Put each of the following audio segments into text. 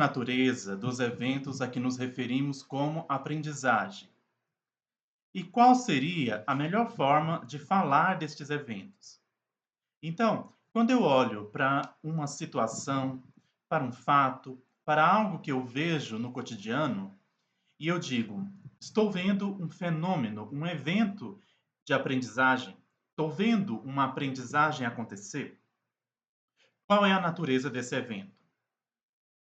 natureza dos eventos a que nos referimos como aprendizagem? E qual seria a melhor forma de falar destes eventos? Então, quando eu olho para uma situação, para um fato, para algo que eu vejo no cotidiano, e eu digo, estou vendo um fenômeno, um evento de aprendizagem, estou vendo uma aprendizagem acontecer, qual é a natureza desse evento?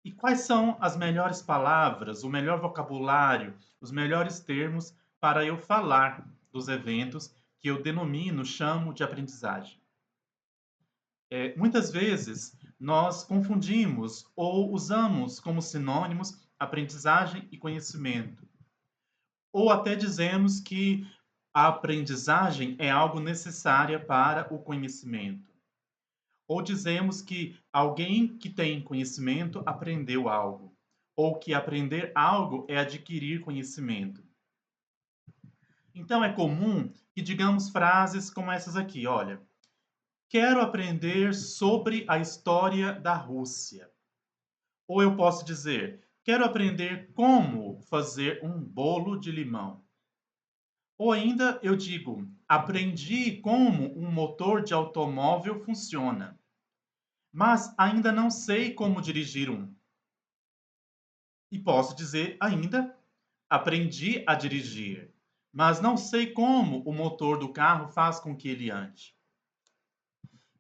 E quais são as melhores palavras, o melhor vocabulário, os melhores termos para eu falar dos eventos que eu denomino, chamo de aprendizagem? Muitas vezes nós confundimos ou usamos como sinônimos aprendizagem e conhecimento, ou até dizemos que a aprendizagem é algo necessária para o conhecimento. Ou dizemos que alguém que tem conhecimento aprendeu algo, ou que aprender algo é adquirir conhecimento. Então é comum que digamos frases como essas aqui, olha, quero aprender sobre a história da Rússia. Ou eu posso dizer, quero aprender como fazer um bolo de limão. Ou ainda eu digo, aprendi como um motor de automóvel funciona, mas ainda não sei como dirigir um. E posso dizer ainda, aprendi a dirigir, mas não sei como o motor do carro faz com que ele ande.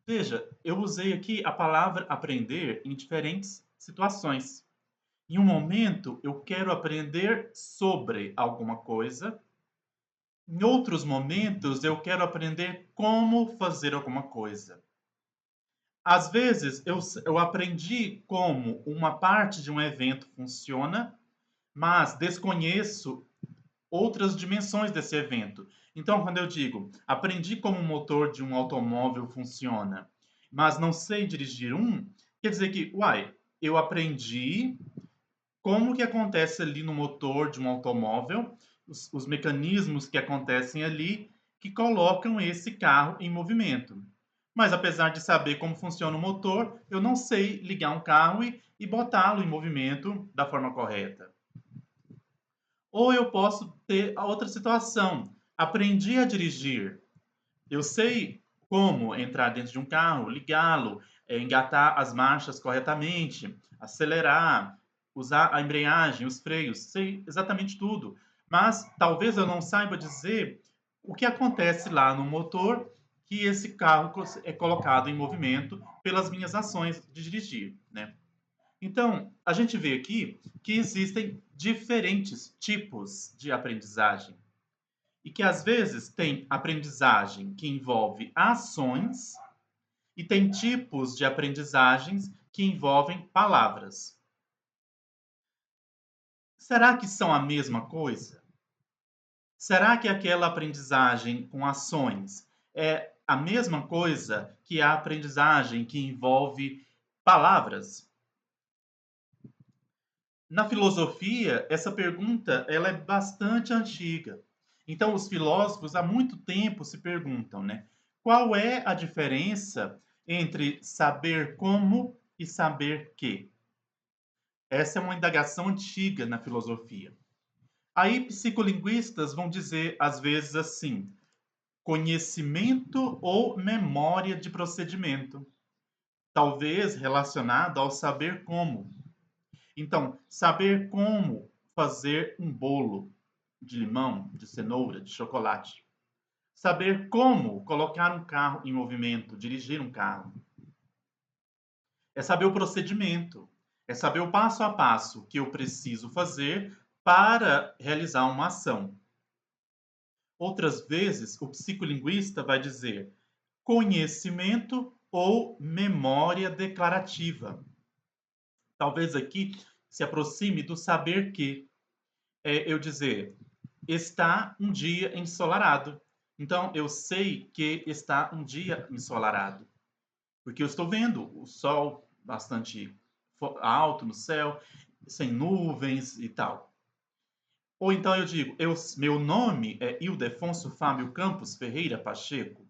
Veja, eu usei aqui a palavra aprender em diferentes situações. Em um momento, eu quero aprender sobre alguma coisa. Em outros momentos, eu quero aprender como fazer alguma coisa. Às vezes, eu aprendi como uma parte de um evento funciona, mas desconheço outras dimensões desse evento. Então, quando eu digo aprendi como o motor de um automóvel funciona, mas não sei dirigir um, quer dizer que, uai, eu aprendi como que acontece ali no motor de um automóvel, os mecanismos que acontecem ali que colocam esse carro em movimento. Mas apesar de saber como funciona o motor, eu não sei ligar um carro e botá-lo em movimento da forma correta. Ou eu posso ter a outra situação. Aprendi a dirigir. Eu sei como entrar dentro de um carro, ligá-lo, engatar as marchas corretamente, acelerar, usar a embreagem, os freios, sei exatamente tudo. Mas talvez eu não saiba dizer o que acontece lá no motor que esse carro é colocado em movimento pelas minhas ações de dirigir, né? Então, a gente vê aqui que existem diferentes tipos de aprendizagem e que às vezes tem aprendizagem que envolve ações e tem tipos de aprendizagens que envolvem palavras. Será que são a mesma coisa? Será que aquela aprendizagem com ações é a mesma coisa que a aprendizagem que envolve palavras? Na filosofia, essa pergunta ela é bastante antiga. Então, os filósofos há muito tempo se perguntam, né? Qual é a diferença entre saber como e saber que? Essa é uma indagação antiga na filosofia. Aí, psicolinguistas vão dizer, às vezes, assim: conhecimento ou memória de procedimento, talvez relacionado ao saber como. Então, saber como fazer um bolo de limão, de cenoura, de chocolate. Saber como colocar um carro em movimento, dirigir um carro. É saber o procedimento. É saber o passo a passo que eu preciso fazer para realizar uma ação. Outras vezes, o psicolinguista vai dizer conhecimento ou memória declarativa. Talvez aqui se aproxime do saber que eu dizer está um dia ensolarado. Então eu sei que está um dia ensolarado, porque eu estou vendo o sol bastante alto no céu, sem nuvens e tal. Ou então eu digo, meu nome é Ildefonso Fábio Campos Ferreira Pacheco.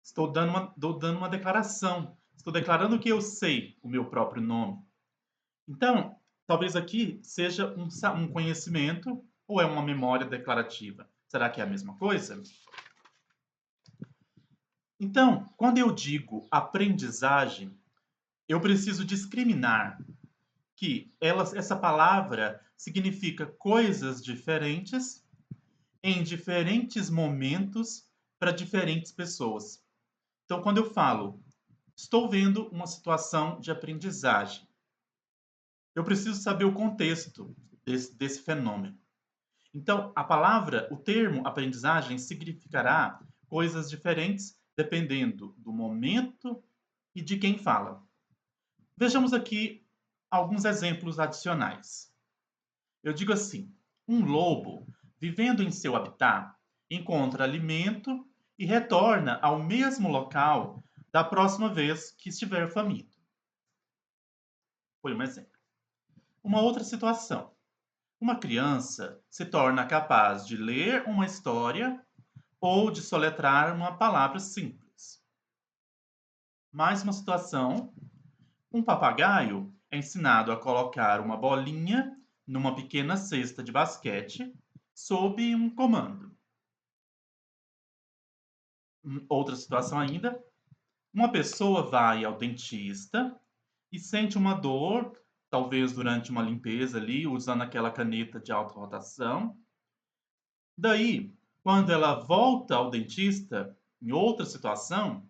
Estou dando uma declaração. Estou declarando que eu sei o meu próprio nome. Então, talvez aqui seja um conhecimento ou é uma memória declarativa? Será que é a mesma coisa? Então, quando eu digo aprendizagem, eu preciso discriminar que essa palavra significa coisas diferentes em diferentes momentos para diferentes pessoas. Então, quando eu falo, estou vendo uma situação de aprendizagem, eu preciso saber o contexto desse fenômeno. Então, a palavra, o termo aprendizagem significará coisas diferentes dependendo do momento e de quem fala. Vejamos aqui alguns exemplos adicionais. Eu digo assim: um lobo, vivendo em seu habitat, encontra alimento e retorna ao mesmo local da próxima vez que estiver faminto. Foi um exemplo. Uma outra situação: uma criança se torna capaz de ler uma história ou de soletrar uma palavra simples. Mais uma situação: um papagaio é ensinado a colocar uma bolinha numa pequena cesta de basquete sob um comando. Outra situação ainda: uma pessoa vai ao dentista e sente uma dor, talvez durante uma limpeza ali, usando aquela caneta de alta rotação. Daí, quando ela volta ao dentista, em outra situação,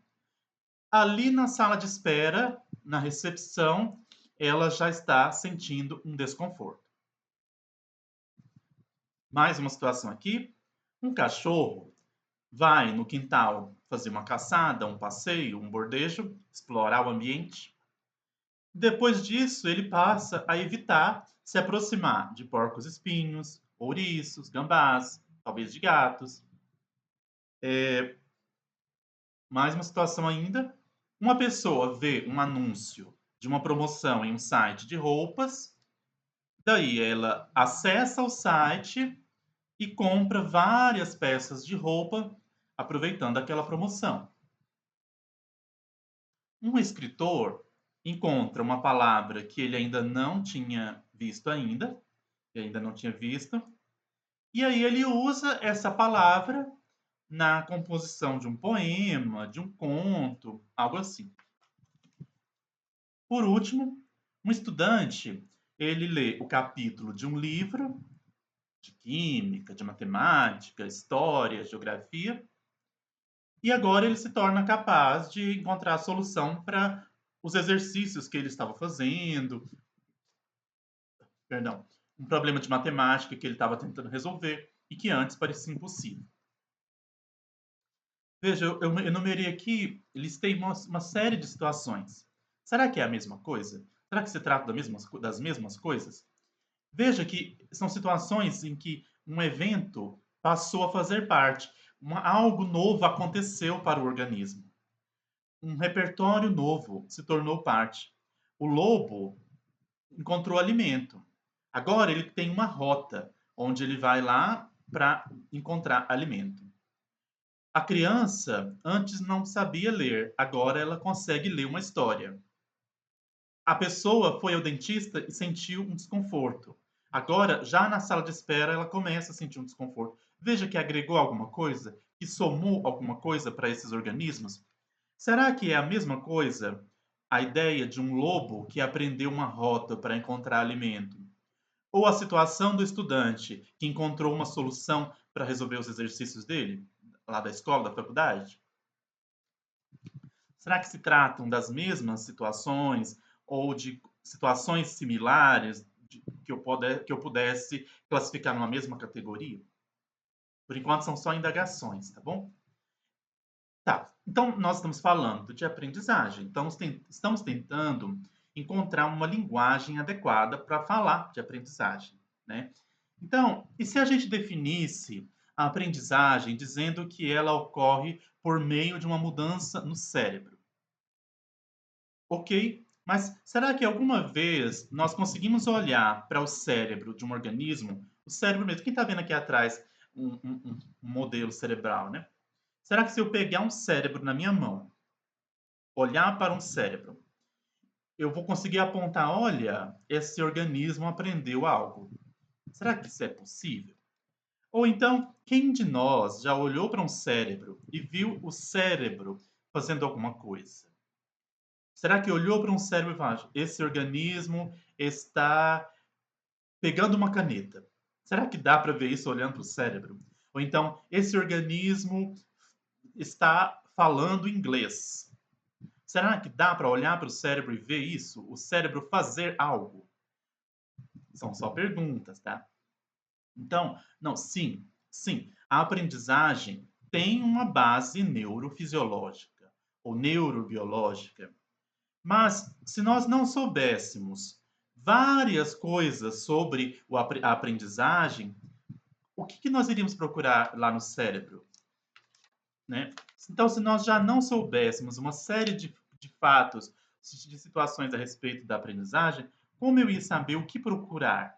ali na sala de espera, na recepção, ela já está sentindo um desconforto. Mais uma situação aqui: um cachorro vai no quintal fazer uma caçada, um passeio, um bordejo, explorar o ambiente. Depois disso, ele passa a evitar se aproximar de porcos-espinhos, ouriços, gambás, talvez de gatos. Mais uma situação ainda: uma pessoa vê um anúncio de uma promoção em um site de roupas, daí ela acessa o site e compra várias peças de roupa aproveitando aquela promoção. Um escritor encontra uma palavra que ele ainda não tinha visto ainda, que ainda não tinha visto, e aí ele usa essa palavra na composição de um poema, de um conto, algo assim. Por último, um estudante, ele lê o capítulo de um livro de química, de matemática, história, geografia, e agora ele se torna capaz de encontrar a solução para os exercícios que ele estava fazendo, perdão, um problema de matemática que ele estava tentando resolver e que antes parecia impossível. Veja, eu enumerei aqui, listei uma série de situações. Será que é a mesma coisa? Será que se trata das mesmas coisas? Veja que são situações em que um evento passou a fazer parte, algo novo aconteceu para o organismo. Um repertório novo se tornou parte. O lobo encontrou alimento. Agora ele tem uma rota onde ele vai lá para encontrar alimento. A criança antes não sabia ler, agora ela consegue ler uma história. A pessoa foi ao dentista e sentiu um desconforto. Agora, já na sala de espera, ela começa a sentir um desconforto. Veja que agregou alguma coisa, que somou alguma coisa para esses organismos. Será que é a mesma coisa a ideia de um lobo que aprendeu uma rota para encontrar alimento? Ou a situação do estudante que encontrou uma solução para resolver os exercícios dele, lá da escola, da faculdade? Será que se tratam das mesmas situações ou de situações similares que eu pudesse classificar numa mesma categoria? Por enquanto são só indagações, tá bom? Tá, então nós estamos falando de aprendizagem, então estamos tentando encontrar uma linguagem adequada para falar de aprendizagem, né? Então, e se a gente definisse a aprendizagem dizendo que ela ocorre por meio de uma mudança no cérebro? Ok, mas será que alguma vez nós conseguimos olhar para o cérebro de um organismo, o cérebro mesmo, quem está vendo aqui atrás um modelo cerebral, né? Será que se eu pegar um cérebro na minha mão, olhar para um cérebro, eu vou conseguir apontar: olha, esse organismo aprendeu algo. Será que isso é possível? Ou então, quem de nós já olhou para um cérebro e viu o cérebro fazendo alguma coisa? Será que olhou para um cérebro e falou: esse organismo está pegando uma caneta? Será que dá para ver isso olhando para o cérebro? Ou então, esse organismo está falando inglês. Será que dá para olhar para o cérebro e ver isso? O cérebro fazer algo? São só perguntas, tá? Então, não, sim, sim, a aprendizagem tem uma base neurofisiológica ou neurobiológica. Mas se nós não soubéssemos várias coisas sobre a aprendizagem, o que nós iríamos procurar lá no cérebro, né? Então, se nós já não soubéssemos uma série de fatos, de situações a respeito da aprendizagem, como eu ia saber o que procurar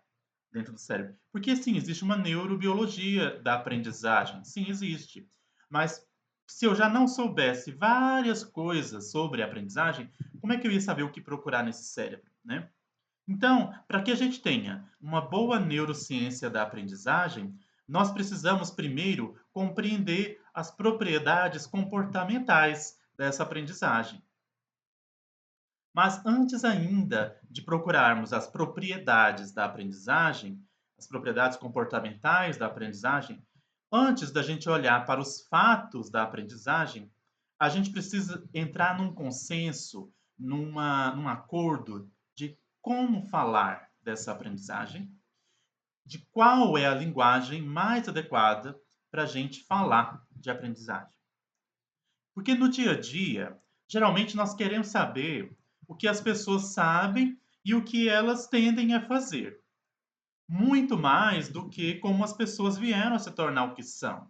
dentro do cérebro? Porque sim, existe uma neurobiologia da aprendizagem, sim, existe. Mas se eu já não soubesse várias coisas sobre a aprendizagem, como é que eu ia saber o que procurar nesse cérebro, né? Então, para que a gente tenha uma boa neurociência da aprendizagem, nós precisamos primeiro compreender as propriedades comportamentais dessa aprendizagem. Mas antes ainda de procurarmos as propriedades da aprendizagem, as propriedades comportamentais da aprendizagem, antes da gente olhar para os fatos da aprendizagem, a gente precisa entrar num consenso, num acordo de como falar dessa aprendizagem, de qual é a linguagem mais adequada para a gente falar de aprendizagem. Porque no dia a dia, geralmente nós queremos saber o que as pessoas sabem e o que elas tendem a fazer, muito mais do que como as pessoas vieram a se tornar o que são.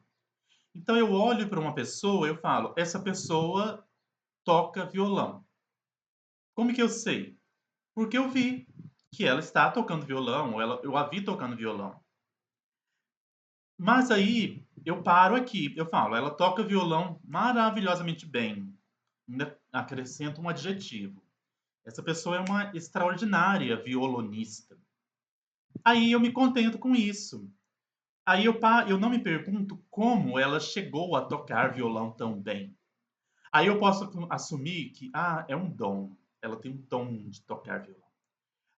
Então eu olho para uma pessoa e eu falo, essa pessoa toca violão. Como que eu sei? Porque eu vi que ela está tocando violão, ou eu a vi tocando violão. Mas aí eu paro aqui, eu falo, ela toca violão maravilhosamente bem. Ainda acrescento um adjetivo. Essa pessoa é uma extraordinária violonista. Aí eu me contento com isso. Aí eu não me pergunto como ela chegou a tocar violão tão bem. Aí eu posso assumir que, é um dom. Ela tem um dom de tocar violão.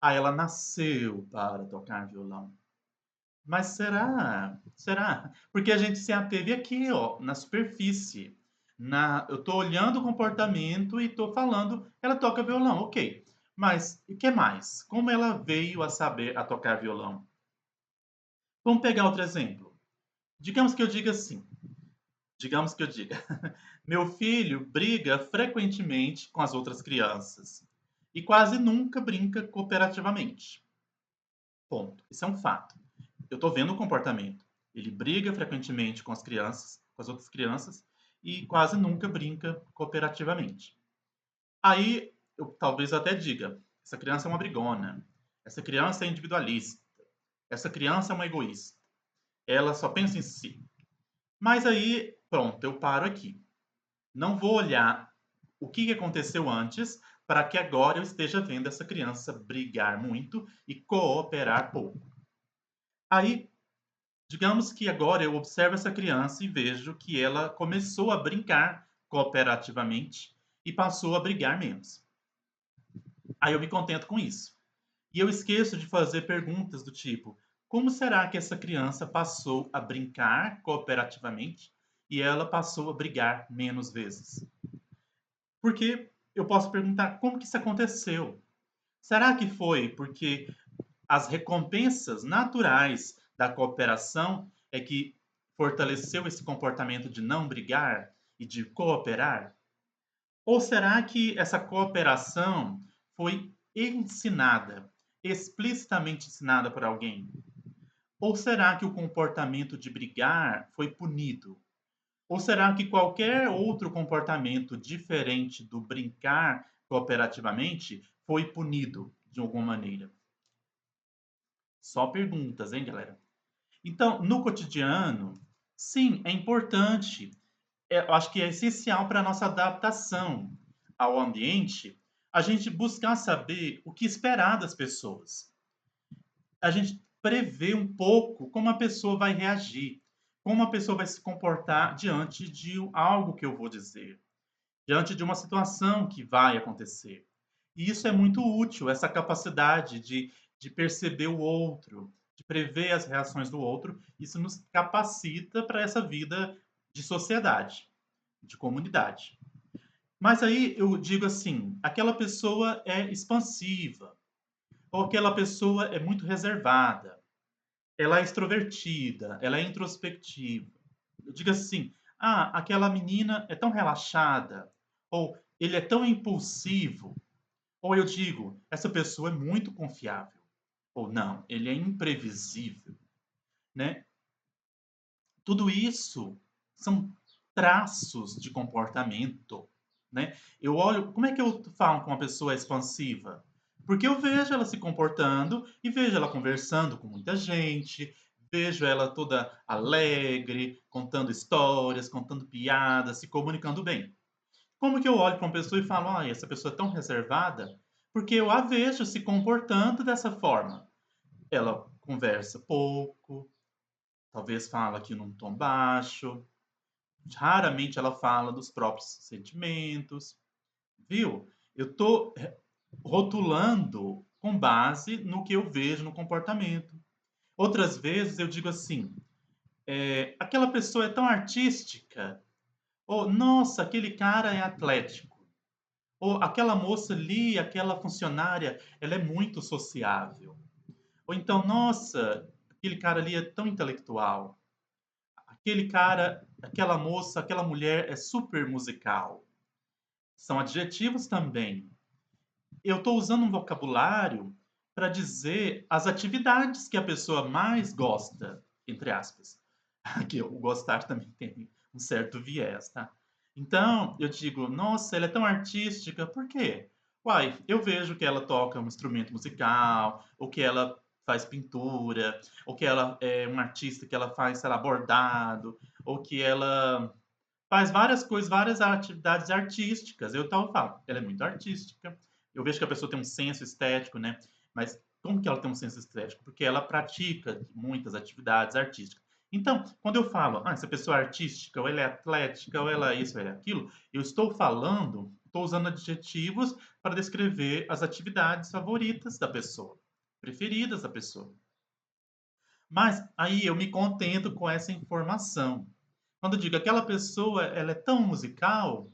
Ela nasceu para tocar violão. Mas será? Será? Porque a gente se ateve aqui, ó, na superfície. Eu estou olhando o comportamento e estou falando, ela toca violão, ok. Mas o que mais? Como ela veio a saber a tocar violão? Vamos pegar outro exemplo. Digamos que eu diga assim. Digamos que eu diga. Meu filho briga frequentemente com as outras crianças e quase nunca brinca cooperativamente. Ponto. Isso é um fato. Eu estou vendo o comportamento. Ele briga frequentemente com as crianças, com as outras crianças, e quase nunca brinca cooperativamente. Aí, eu talvez até diga: essa criança é uma brigona, essa criança é individualista, essa criança é uma egoísta, ela só pensa em si. Mas aí, pronto, eu paro aqui. Não vou olhar o que aconteceu antes para que agora eu esteja vendo essa criança brigar muito e cooperar pouco. Aí, digamos que agora eu observo essa criança e vejo que ela começou a brincar cooperativamente e passou a brigar menos. Aí eu me contento com isso. E eu esqueço de fazer perguntas do tipo: como será que essa criança passou a brincar cooperativamente e ela passou a brigar menos vezes? Porque eu posso perguntar: como que isso aconteceu? Será que foi porque as recompensas naturais da cooperação é que fortaleceu esse comportamento de não brigar e de cooperar? Ou será que essa cooperação foi ensinada, explicitamente ensinada por alguém? Ou será que o comportamento de brigar foi punido? Ou será que qualquer outro comportamento diferente do brincar cooperativamente foi punido de alguma maneira? Só perguntas, hein, galera? Então, no cotidiano, sim, é importante. Eu acho que é essencial para a nossa adaptação ao ambiente a gente buscar saber o que esperar das pessoas. A gente prever um pouco como a pessoa vai reagir, como a pessoa vai se comportar diante de algo que eu vou dizer, diante de uma situação que vai acontecer. E isso é muito útil, essa capacidade de perceber o outro, de prever as reações do outro. Isso nos capacita para essa vida de sociedade, de comunidade. Mas aí eu digo assim: aquela pessoa é expansiva, ou aquela pessoa é muito reservada, ela é extrovertida, ela é introspectiva. Eu digo assim: ah, aquela menina é tão relaxada, ou ele é tão impulsivo, ou eu digo, essa pessoa é muito confiável, ou não, ele é imprevisível, né? Tudo isso são traços de comportamento, né? Eu olho, como é que eu falo com uma pessoa expansiva? Porque eu vejo ela se comportando e vejo ela conversando com muita gente, vejo ela toda alegre, contando histórias, contando piadas, se comunicando bem. Como que eu olho para uma pessoa e falo, ah, essa pessoa é tão reservada? Porque eu a vejo se comportando dessa forma. Ela conversa pouco, talvez fala aqui num tom baixo, raramente ela fala dos próprios sentimentos, viu? Eu estou rotulando com base no que eu vejo no comportamento. Outras vezes eu digo assim: aquela pessoa é tão artística, ou nossa, aquele cara é atlético, ou aquela moça ali, aquela funcionária, ela é muito sociável, ou então, nossa, aquele cara ali é tão intelectual, aquele cara, aquela moça, aquela mulher é super musical. São adjetivos também. Eu estou usando um vocabulário para dizer as atividades que a pessoa mais gosta, entre aspas. Aqui o gostar também tem um certo viés, tá? Então, eu digo, nossa, ela é tão artística, por quê? Uai, eu vejo que ela toca um instrumento musical, ou que ela faz pintura, ou que ela é uma artista que ela faz, sei lá, bordado, ou que ela faz várias coisas, várias atividades artísticas. Eu então falo, ela é muito artística. Eu vejo que a pessoa tem um senso estético, né? Mas como que ela tem um senso estético? Porque ela pratica muitas atividades artísticas. Então, quando eu falo, ah, essa pessoa é artística, ou ela é atlética, ou ela é isso, ou ela é aquilo, eu estou falando, estou usando adjetivos para descrever as atividades favoritas da pessoa, preferidas da pessoa. Mas aí eu me contento com essa informação. Quando eu digo aquela pessoa, ela é tão musical,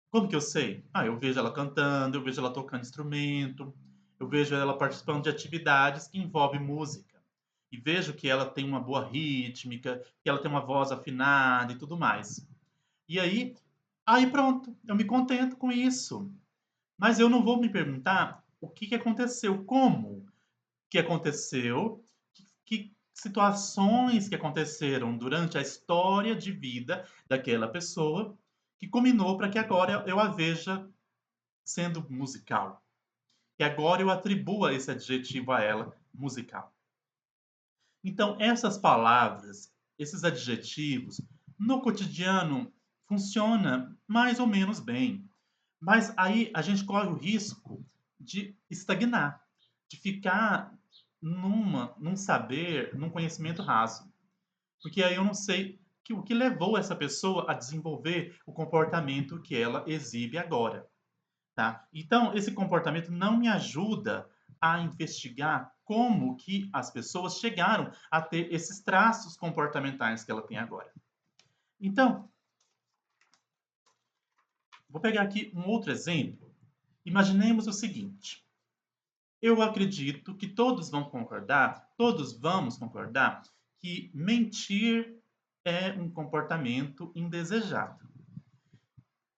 como que eu sei? Ah, eu vejo ela cantando, eu vejo ela tocando instrumento, eu vejo ela participando de atividades que envolvem música. E vejo que ela tem uma boa rítmica, que ela tem uma voz afinada e tudo mais. E aí pronto, eu me contento com isso. Mas eu não vou me perguntar o que que aconteceu, como que aconteceu, que situações que aconteceram durante a história de vida daquela pessoa que culminou para que agora eu a veja sendo musical. Que agora eu atribua esse adjetivo a ela, musical. Então, essas palavras, esses adjetivos, no cotidiano funciona mais ou menos bem. Mas aí a gente corre o risco de estagnar, de ficar num saber, num conhecimento raso. Porque aí eu não sei o que levou essa pessoa a desenvolver o comportamento que ela exibe agora. Tá? Então, esse comportamento não me ajuda a investigar como que as pessoas chegaram a ter esses traços comportamentais que ela tem agora. Então, vou pegar aqui um outro exemplo. Imaginemos o seguinte: eu acredito que todos vamos concordar, que mentir é um comportamento indesejado.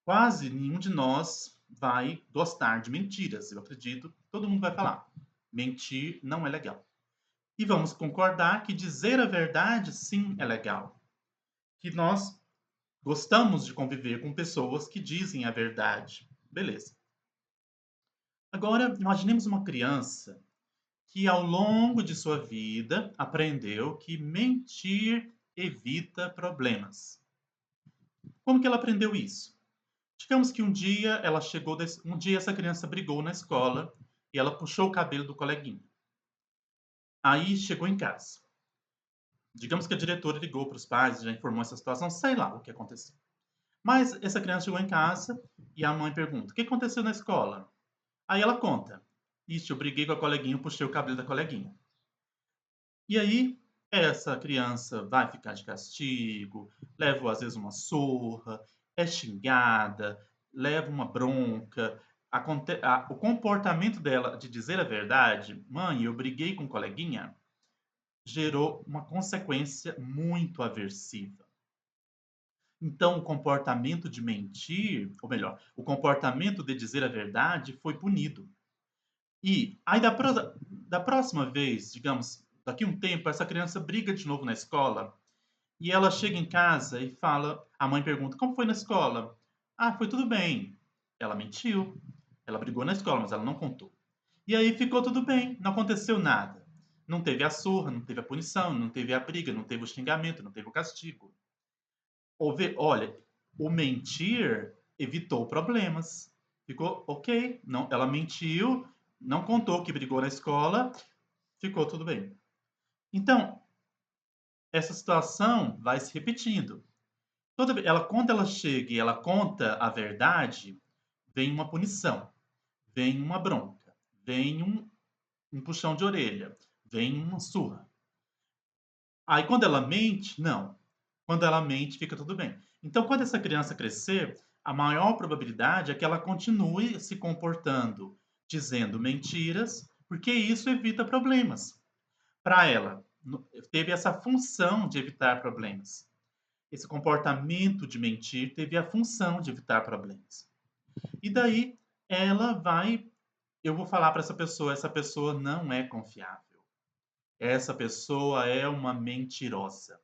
Quase nenhum de nós vai gostar de mentiras. Eu acredito que todo mundo vai falar. Mentir não é legal. E vamos concordar que dizer a verdade sim é legal. Que nós gostamos de conviver com pessoas que dizem a verdade. Beleza. Agora, imaginemos uma criança que ao longo de sua vida aprendeu que mentir evita problemas. Como que ela aprendeu isso? Digamos que um dia essa criança brigou na escola e ela puxou o cabelo do coleguinha. Aí chegou em casa. Digamos que a diretora ligou para os pais, já informou essa situação, sei lá o que aconteceu. Mas essa criança chegou em casa e a mãe pergunta: "O que aconteceu na escola?" Aí ela conta: "Ixi, eu briguei com a coleguinha, eu puxei o cabelo da coleguinha." E aí, essa criança vai ficar de castigo, leva às vezes uma surra, é xingada, leva uma bronca. O comportamento dela de dizer a verdade, mãe, eu briguei com um coleguinha, gerou uma consequência muito aversiva. Então, o comportamento de mentir, ou melhor, o comportamento de dizer a verdade foi punido. E aí da próxima vez, digamos, daqui um tempo, essa criança briga de novo na escola e ela chega em casa e fala, a mãe pergunta: "Como foi na escola?" "Ah, foi tudo bem." Ela mentiu. Ela brigou na escola, mas ela não contou. E aí ficou tudo bem, não aconteceu nada. Não teve a surra, não teve a punição, não teve a briga, não teve o xingamento, não teve o castigo. Olha, o mentir evitou problemas. Ficou ok. Não, ela mentiu, não contou que brigou na escola, ficou tudo bem. Então, essa situação vai se repetindo. Quando ela chega e ela conta a verdade, vem uma punição, vem uma bronca, vem um puxão de orelha, vem uma surra. Aí quando ela mente, não. Quando ela mente, fica tudo bem. Então, quando essa criança crescer, a maior probabilidade é que ela continue se comportando, dizendo mentiras, porque isso evita problemas. Para ela, teve essa função de evitar problemas. Esse comportamento de mentir teve a função de evitar problemas. E daí, ela vai. Eu vou falar para essa pessoa não é confiável. Essa pessoa é uma mentirosa.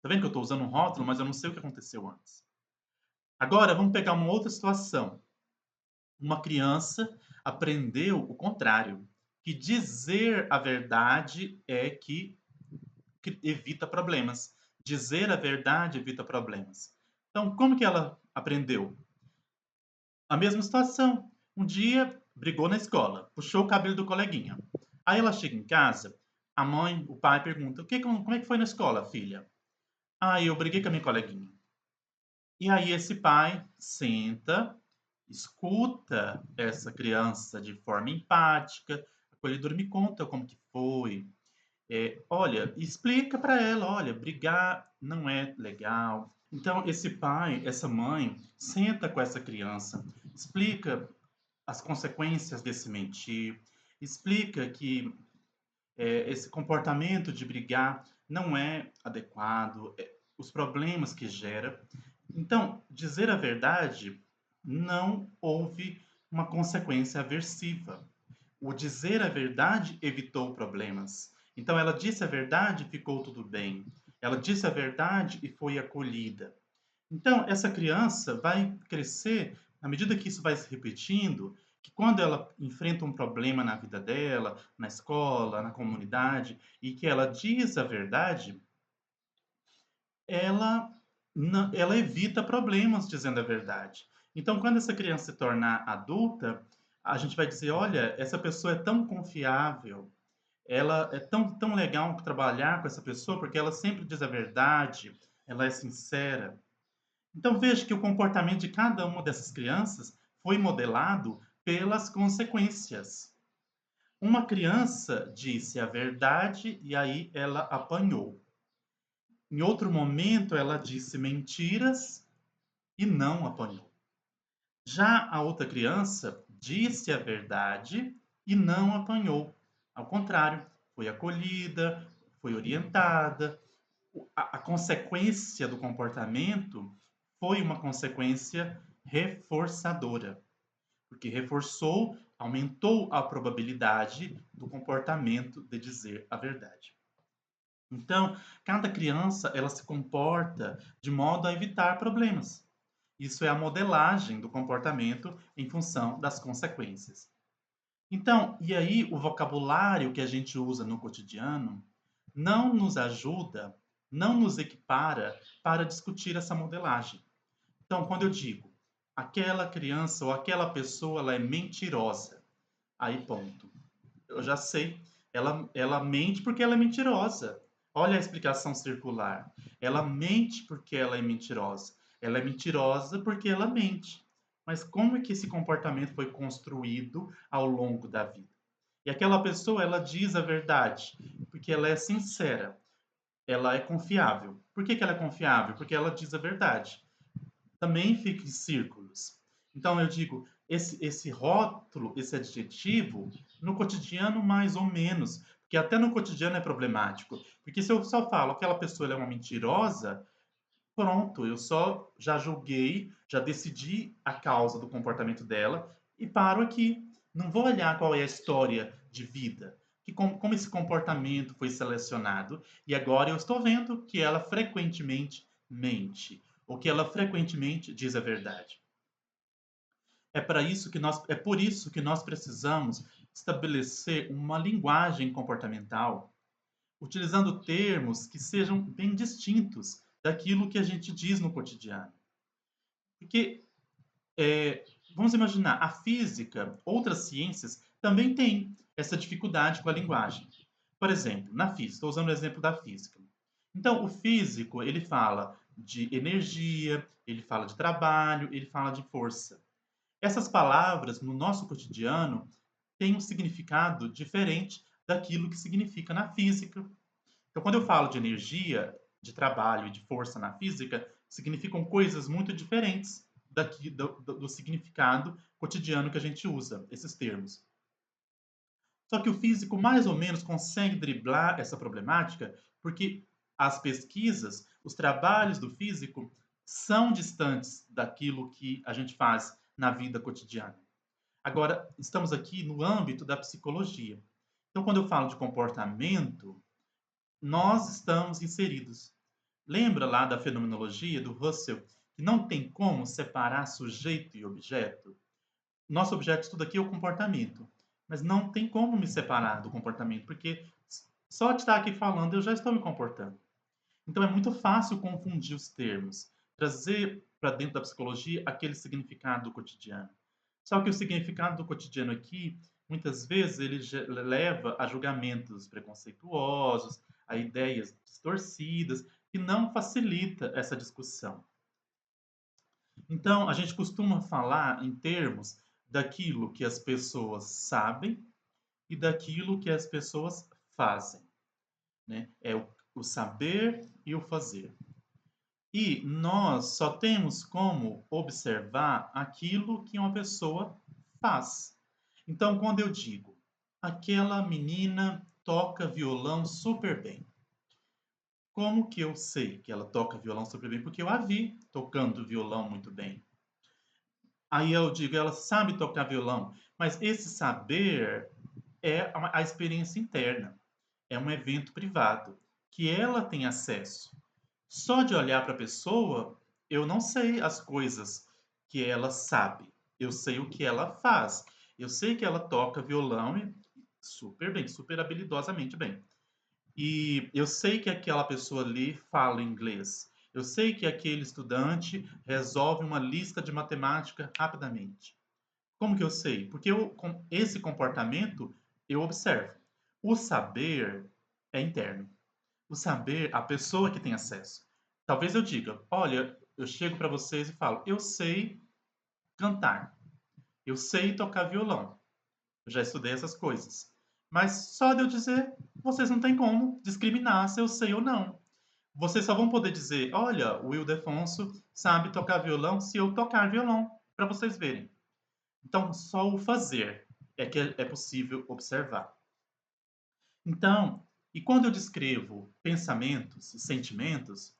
Tá vendo que eu estou usando um rótulo, mas eu não sei o que aconteceu antes. Agora, vamos pegar uma outra situação. Uma criança aprendeu o contrário, que dizer a verdade é que evita problemas. Dizer a verdade evita problemas. Então, como que ela aprendeu? A mesma situação. Um dia brigou na escola, puxou o cabelo do coleguinha. Aí ela chega em casa, a mãe, o pai pergunta: como é que foi na escola, filha?" "Ah, eu briguei com a minha coleguinha." E aí esse pai senta, escuta essa criança de forma empática, acolhedora, me conta como que foi. Olha, explica para ela, olha, brigar não é legal. Então esse pai, essa mãe, senta com essa criança, explica as consequências desse mentir, explica que esse comportamento de brigar não é adequado, os problemas que gera. Então, dizer a verdade não houve uma consequência aversiva. O dizer a verdade evitou problemas. Então, ela disse a verdade e ficou tudo bem. Ela disse a verdade e foi acolhida. Então, essa criança vai crescer, à medida que isso vai se repetindo, que quando ela enfrenta um problema na vida dela, na escola, na comunidade, e que ela diz a verdade, ela, ela evita problemas dizendo a verdade. Então, quando essa criança se tornar adulta, a gente vai dizer: olha, essa pessoa é tão confiável, ela é tão legal trabalhar com essa pessoa porque ela sempre diz a verdade, ela é sincera. Então veja que o comportamento de cada uma dessas crianças foi modelado pelas consequências. Uma criança disse a verdade e aí ela apanhou. Em outro momento, ela disse mentiras e não apanhou. Já a outra criança disse a verdade e não apanhou. Ao contrário, foi acolhida, foi orientada. A consequência do comportamento foi uma consequência reforçadora, porque reforçou, aumentou a probabilidade do comportamento de dizer a verdade. Então, cada criança ela se comporta de modo a evitar problemas. Isso é a modelagem do comportamento em função das consequências. Então, e aí o vocabulário que a gente usa no cotidiano não nos ajuda, não nos equipara para discutir essa modelagem. Então, quando eu digo aquela criança ou aquela pessoa, ela é mentirosa, aí ponto. Eu já sei. Ela mente porque ela é mentirosa. Olha a explicação circular. Ela mente porque ela é mentirosa. Ela é mentirosa porque ela mente. Mas como é que esse comportamento foi construído ao longo da vida? E aquela pessoa, ela diz a verdade porque ela é sincera, ela é confiável. Por que que ela é confiável? Porque ela diz a verdade. Também fica em círculos. Então eu digo, esse rótulo, esse adjetivo, no cotidiano mais ou menos, porque até no cotidiano é problemático. Porque se eu só falo aquela pessoa ela é uma mentirosa, pronto, eu só já julguei, já decidi a causa do comportamento dela e paro aqui. Não vou olhar qual é a história de vida, como esse comportamento foi selecionado. E agora eu estou vendo que ela frequentemente mente, ou que ela frequentemente diz a verdade. É por isso que nós precisamos estabelecer uma linguagem comportamental, utilizando termos que sejam bem distintos daquilo que a gente diz no cotidiano. Porque, vamos imaginar, a física, outras ciências também têm essa dificuldade com a linguagem. Por exemplo, na física, estou usando o exemplo da física. Então, o físico, ele fala de energia, ele fala de trabalho, ele fala de força. Essas palavras, no nosso cotidiano, têm um significado diferente daquilo que significa na física. Então, quando eu falo de energia, de trabalho e de força na física, significam coisas muito diferentes do significado cotidiano que a gente usa, esses termos. Só que o físico mais ou menos consegue driblar essa problemática, porque as pesquisas, os trabalhos do físico são distantes daquilo que a gente faz na vida cotidiana. Agora, estamos aqui no âmbito da psicologia. Então, quando eu falo de comportamento, nós estamos inseridos. Lembra lá da fenomenologia do Russell, que não tem como separar sujeito e objeto? Nosso objeto de estudo aqui é o comportamento, mas não tem como me separar do comportamento, porque só de estar aqui falando eu já estou me comportando. Então é muito fácil confundir os termos, trazer para dentro da psicologia aquele significado do cotidiano. Só que o significado do cotidiano aqui, muitas vezes, ele leva a julgamentos preconceituosos, a ideias distorcidas, que não facilita essa discussão. Então, a gente costuma falar em termos daquilo que as pessoas sabem e daquilo que as pessoas fazem, né? É o saber e o fazer. E nós só temos como observar aquilo que uma pessoa faz. Então, quando eu digo, aquela menina toca violão super bem. Como que eu sei que ela toca violão super bem? Porque eu a vi tocando violão muito bem. Aí eu digo, ela sabe tocar violão, mas esse saber é a experiência interna, é um evento privado que ela tem acesso. Só de olhar para a pessoa, eu não sei as coisas que ela sabe. Eu sei o que ela faz. Eu sei que ela toca violão e super bem, super habilidosamente bem. E eu sei que aquela pessoa ali fala inglês. Eu sei que aquele estudante resolve uma lista de matemática rapidamente. Como que eu sei? Porque com esse comportamento eu observo. O saber é interno. O saber, a pessoa que tem acesso. Talvez eu diga, olha, eu chego para vocês e falo, eu sei cantar, eu sei tocar violão, eu já estudei essas coisas. Mas só de eu dizer, vocês não têm como discriminar se eu sei ou não. Vocês só vão poder dizer, olha, o Ildefonso sabe tocar violão se eu tocar violão, para vocês verem. Então, só o fazer é que é possível observar. Então, e quando eu descrevo pensamentos e sentimentos,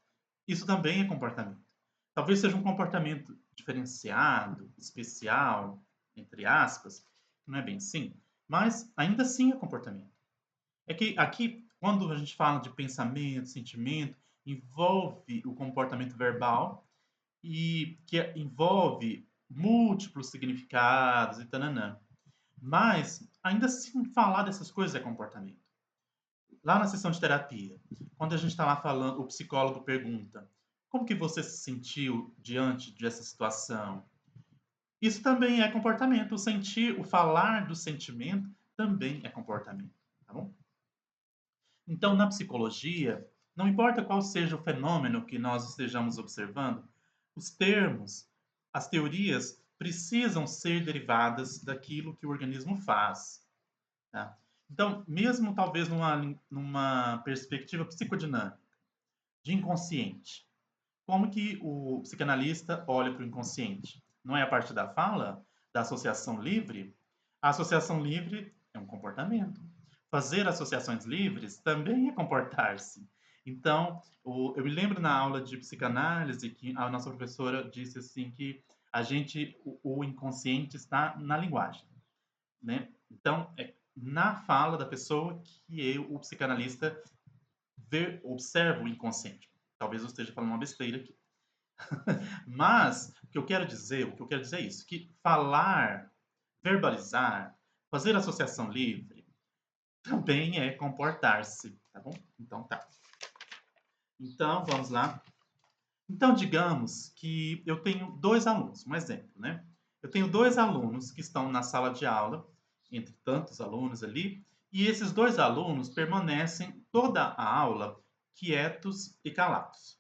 isso também é comportamento. Talvez seja um comportamento diferenciado, especial, entre aspas, não é bem assim, mas ainda assim é comportamento. É que aqui, quando a gente fala de pensamento, sentimento, envolve o comportamento verbal e que envolve múltiplos significados e tananã. Mas, ainda assim, falar dessas coisas é comportamento. Lá na sessão de terapia, quando a gente está lá falando, o psicólogo pergunta: Como que você se sentiu diante dessa situação? Isso também é comportamento. O sentir, o falar do sentimento também é comportamento, tá bom? Então, na psicologia, não importa qual seja o fenômeno que nós estejamos observando, os termos, as teorias precisam ser derivadas daquilo que o organismo faz, tá? Então, mesmo talvez numa perspectiva psicodinâmica, de inconsciente, como que o psicanalista olha para o inconsciente? Não é a partir da fala, da associação livre? A associação livre é um comportamento. Fazer associações livres também é comportar-se. Então, eu me lembro na aula de psicanálise que a nossa professora disse assim que o inconsciente está na linguagem, né? Então, é na fala da pessoa que eu, o psicanalista, observa o inconsciente. Talvez eu esteja falando uma besteira aqui. Mas o que eu quero dizer é isso, que falar, verbalizar, fazer associação livre também é comportar-se, tá bom? Então tá. Então vamos lá. Então digamos que eu tenho dois alunos, um exemplo, né? Eu tenho dois alunos que estão na sala de aula, entre tantos alunos ali, e esses dois alunos permanecem toda a aula quietos e calados.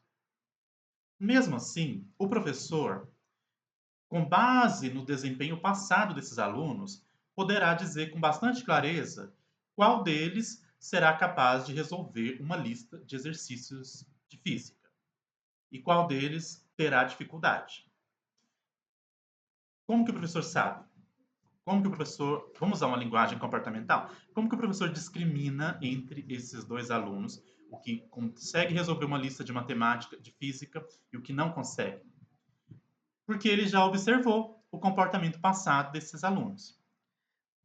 Mesmo assim, o professor, com base no desempenho passado desses alunos, poderá dizer com bastante clareza qual deles será capaz de resolver uma lista de exercícios de física e qual deles terá dificuldade. Como que o professor sabe? Como que o professor, vamos usar uma linguagem comportamental? Como que o professor discrimina entre esses dois alunos, o que consegue resolver uma lista de matemática, de física e o que não consegue? Porque ele já observou o comportamento passado desses alunos.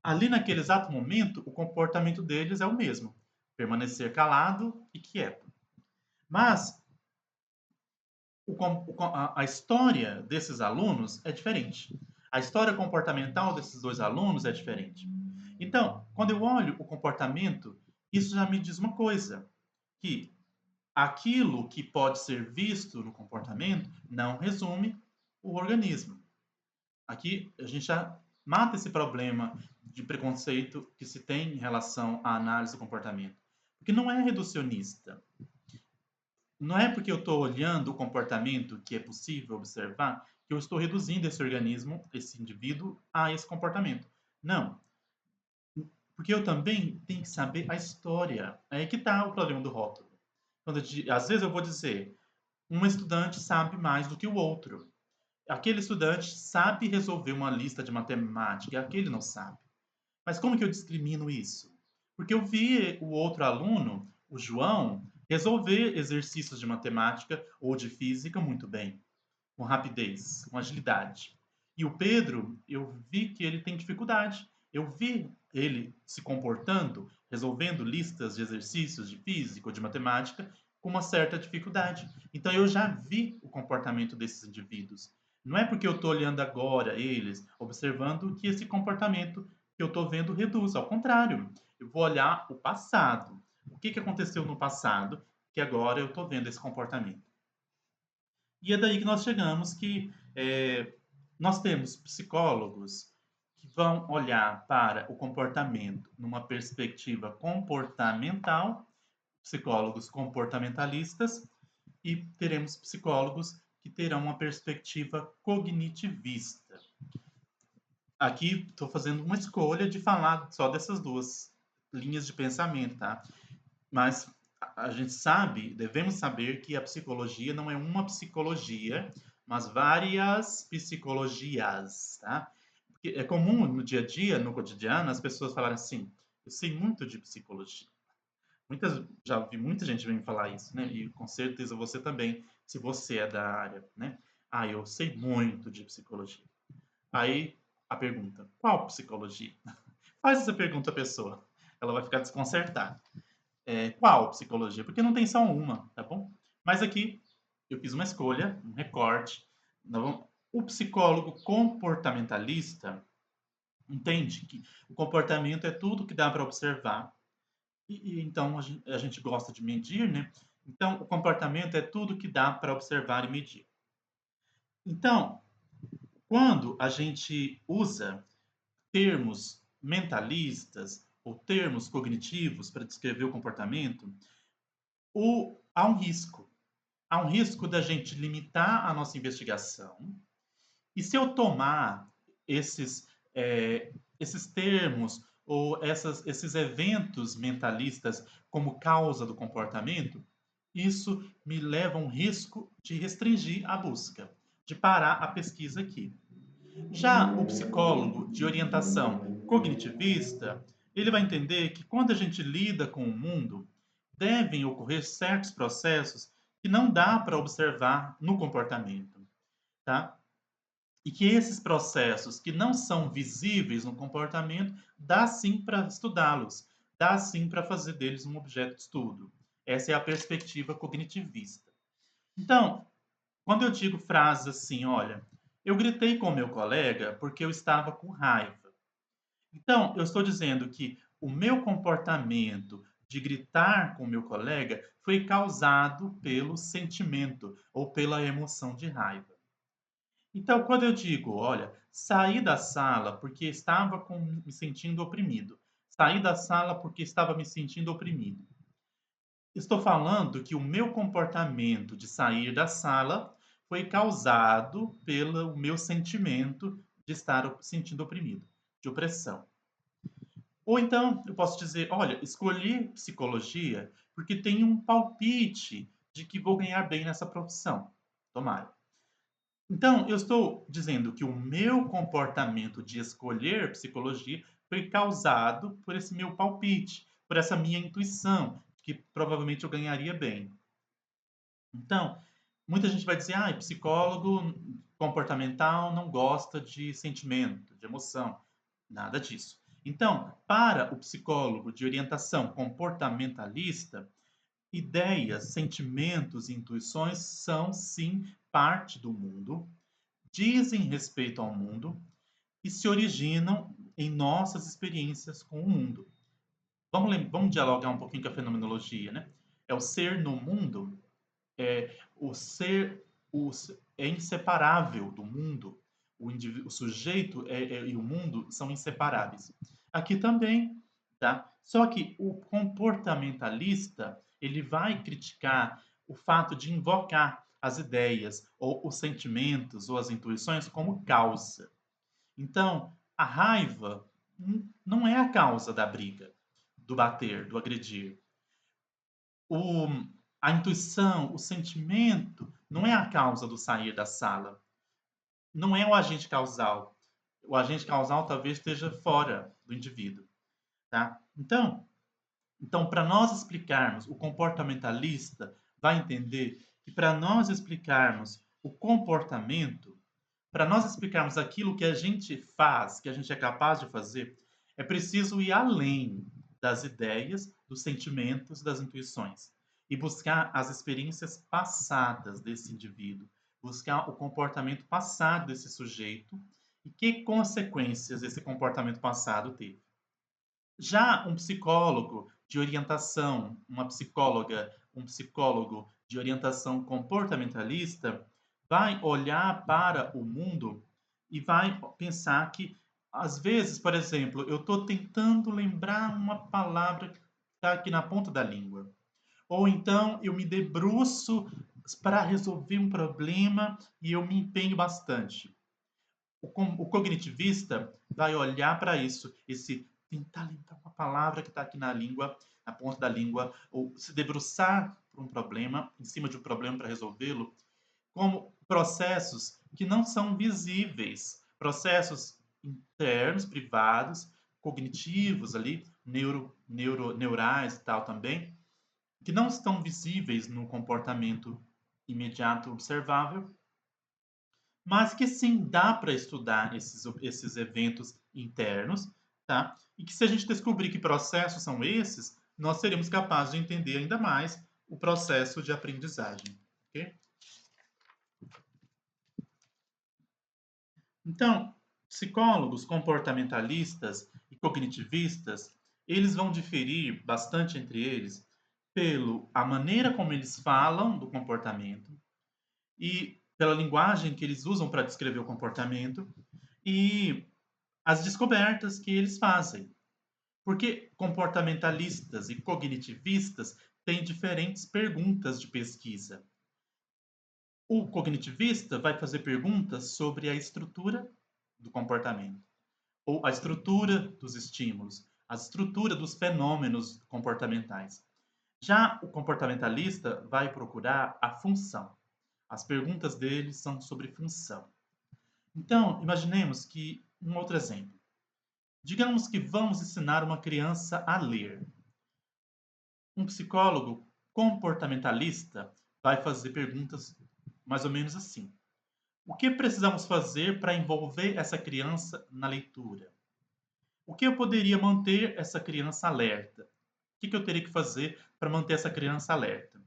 Ali naquele exato momento, o comportamento deles é o mesmo: permanecer calado e quieto. Mas a história desses alunos é diferente. A história comportamental desses dois alunos é diferente. Então, quando eu olho o comportamento, isso já me diz uma coisa: que aquilo que pode ser visto no comportamento não resume o organismo. Aqui a gente já mata esse problema de preconceito que se tem em relação à análise do comportamento. Porque não é reducionista. Não é porque eu estou olhando o comportamento que é possível observar que eu estou reduzindo esse organismo, esse indivíduo, a esse comportamento. Não. Porque eu também tenho que saber a história. É aí que está o problema do rótulo. Às vezes eu vou dizer, um estudante sabe mais do que o outro. Aquele estudante sabe resolver uma lista de matemática, aquele não sabe. Mas como que eu discrimino isso? Porque eu vi o outro aluno, o João, resolver exercícios de matemática ou de física muito bem, com rapidez, com agilidade. E o Pedro, eu vi que ele tem dificuldade. Eu vi ele se comportando, resolvendo listas de exercícios de física ou de matemática com uma certa dificuldade. Então eu já vi o comportamento desses indivíduos. Não é porque eu estou olhando agora eles, observando que esse comportamento que eu estou vendo reduz. Ao contrário, eu vou olhar o passado. O que aconteceu no passado que agora eu estou vendo esse comportamento. E é daí que nós chegamos que nós temos psicólogos que vão olhar para o comportamento numa perspectiva comportamental, psicólogos comportamentalistas, e teremos psicólogos que terão uma perspectiva cognitivista. Aqui estou fazendo uma escolha de falar só dessas duas linhas de pensamento, tá? Mas a gente sabe, devemos saber que a psicologia não é uma psicologia, mas várias psicologias, tá? Porque é comum no dia a dia, no cotidiano, as pessoas falarem assim: eu sei muito de psicologia. Já ouvi muita gente me falar isso, né? E com certeza você também, se você é da área, né? Ah, eu sei muito de psicologia. Aí a pergunta: qual psicologia? Faz essa pergunta à pessoa. Ela vai ficar desconcertada. Qual psicologia? Porque não tem só uma, tá bom? Mas aqui eu fiz uma escolha, um recorte. O psicólogo comportamentalista entende que o comportamento é tudo que dá para observar. Então a gente gosta de medir, né? Então, o comportamento é tudo que dá para observar e medir. Então, quando a gente usa termos mentalistas ou termos cognitivos para descrever o comportamento, há um risco. Há um risco da gente limitar a nossa investigação. E se eu tomar esses, esses termos ou esses eventos mentalistas como causa do comportamento, isso me leva a um risco de restringir a busca, de parar a pesquisa aqui. Já o psicólogo de orientação cognitivista, ele vai entender que quando a gente lida com o mundo, devem ocorrer certos processos que não dá para observar no comportamento, tá? E que esses processos que não são visíveis no comportamento, dá sim para estudá-los, dá sim para fazer deles um objeto de estudo. Essa é a perspectiva cognitivista. Então, quando eu digo frases assim, olha, eu gritei com meu colega porque eu estava com raiva. Então, eu estou dizendo que o meu comportamento de gritar com meu colega foi causado pelo sentimento ou pela emoção de raiva. Então, quando eu digo, olha, saí da sala porque estava me sentindo oprimido. Saí da sala porque estava me sentindo oprimido. Estou falando que o meu comportamento de sair da sala foi causado pelo meu sentimento de estar sentindo oprimido, de opressão. Ou então eu posso dizer, olha, escolhi psicologia porque tenho um palpite de que vou ganhar bem nessa profissão. Tomara. Então, eu estou dizendo que o meu comportamento de escolher psicologia foi causado por esse meu palpite, por essa minha intuição, que provavelmente eu ganharia bem. Então, muita gente vai dizer, ah, psicólogo comportamental não gosta de sentimento, de emoção. Nada disso. Então, para o psicólogo de orientação comportamentalista, ideias, sentimentos e intuições são sim parte do mundo, dizem respeito ao mundo e se originam em nossas experiências com o mundo. Vamos dialogar um pouquinho com a fenomenologia, né? É o ser no mundo, o ser é inseparável do mundo. O sujeito e o mundo são inseparáveis. Aqui também, tá? Só que o comportamentalista ele vai criticar o fato de invocar as ideias ou os sentimentos ou as intuições como causa. Então, a raiva não é a causa da briga, do bater, do agredir. O, a intuição, o sentimento, não é a causa do sair da sala. Não é o agente causal. O agente causal talvez esteja fora do indivíduo, tá? Então, para nós explicarmos, o comportamentalista vai entender que para nós explicarmos o comportamento, para nós explicarmos aquilo que a gente faz, que a gente é capaz de fazer, é preciso ir além das ideias, dos sentimentos, das intuições e buscar as experiências passadas desse indivíduo, buscar o comportamento passado desse sujeito e que consequências esse comportamento passado teve. Já um psicólogo de orientação, uma psicóloga, um psicólogo de orientação comportamentalista vai olhar para o mundo e vai pensar que, às vezes, por exemplo, eu estou tentando lembrar uma palavra que está aqui na ponta da língua. Ou então eu me debruço para resolver um problema e eu me empenho bastante. O cognitivista vai olhar para isso, esse tentar lembrar uma palavra que está aqui na língua, na ponta da língua, ou se debruçar por um problema, em cima de um problema para resolvê-lo, como processos que não são visíveis, processos internos, privados, cognitivos ali, neurais e tal também, que não estão visíveis no comportamento imediato observável, mas que sim dá para estudar esses eventos internos, tá? E que se a gente descobrir que processos são esses, nós seremos capazes de entender ainda mais o processo de aprendizagem, ok? Então, psicólogos comportamentalistas e cognitivistas, eles vão diferir bastante entre eles pelo a maneira como eles falam do comportamento e pela linguagem que eles usam para descrever o comportamento e as descobertas que eles fazem. Porque comportamentalistas e cognitivistas têm diferentes perguntas de pesquisa. O cognitivista vai fazer perguntas sobre a estrutura do comportamento, ou a estrutura dos estímulos, a estrutura dos fenômenos comportamentais. Já o comportamentalista vai procurar a função. As perguntas dele são sobre função. Então, imaginemos que um outro exemplo. Digamos que vamos ensinar uma criança a ler. Um psicólogo comportamentalista vai fazer perguntas mais ou menos assim: o que precisamos fazer para envolver essa criança na leitura? O que eu poderia manter essa criança alerta? O que eu teria que fazer para manter essa criança alerta?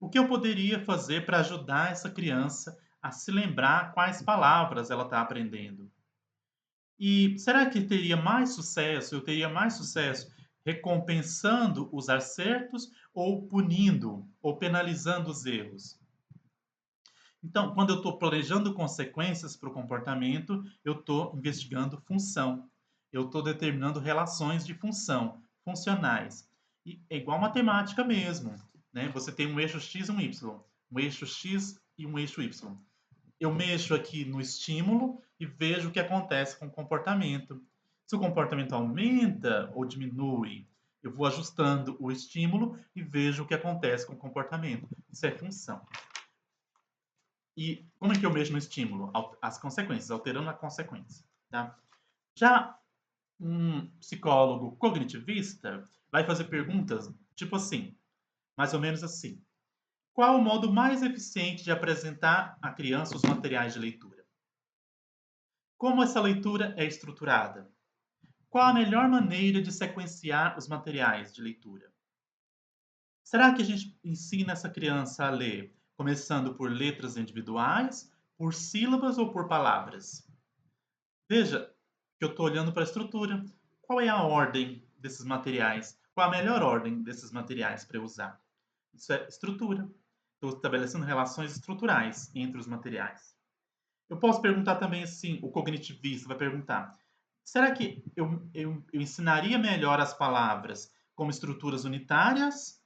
O que eu poderia fazer para ajudar essa criança a se lembrar quais palavras ela está aprendendo? E será que teria mais sucesso? Eu teria mais sucesso recompensando os acertos ou punindo ou penalizando os erros? Então, quando eu estou planejando consequências para o comportamento, eu estou investigando função. Eu estou determinando relações de função, funcionais. E é igual matemática mesmo, né? Você tem um eixo x e um y, um eixo x e um eixo y. Eu mexo aqui no estímulo e vejo o que acontece com o comportamento. Se o comportamento aumenta ou diminui, eu vou ajustando o estímulo e vejo o que acontece com o comportamento. Isso é função. E como é que eu mexo no estímulo? As consequências, alterando a consequência. Tá? Já um psicólogo cognitivista vai fazer perguntas tipo assim, mais ou menos assim. Qual o modo mais eficiente de apresentar à criança os materiais de leitura? Como essa leitura é estruturada? Qual a melhor maneira de sequenciar os materiais de leitura? Será que a gente ensina essa criança a ler começando por letras individuais, por sílabas ou por palavras? Veja que eu estou olhando para a estrutura. Qual é a ordem desses materiais? Qual a melhor ordem desses materiais para eu usar? Isso é estrutura. Estou estabelecendo relações estruturais entre os materiais. Eu posso perguntar também assim, o cognitivista vai perguntar, será que eu ensinaria melhor as palavras como estruturas unitárias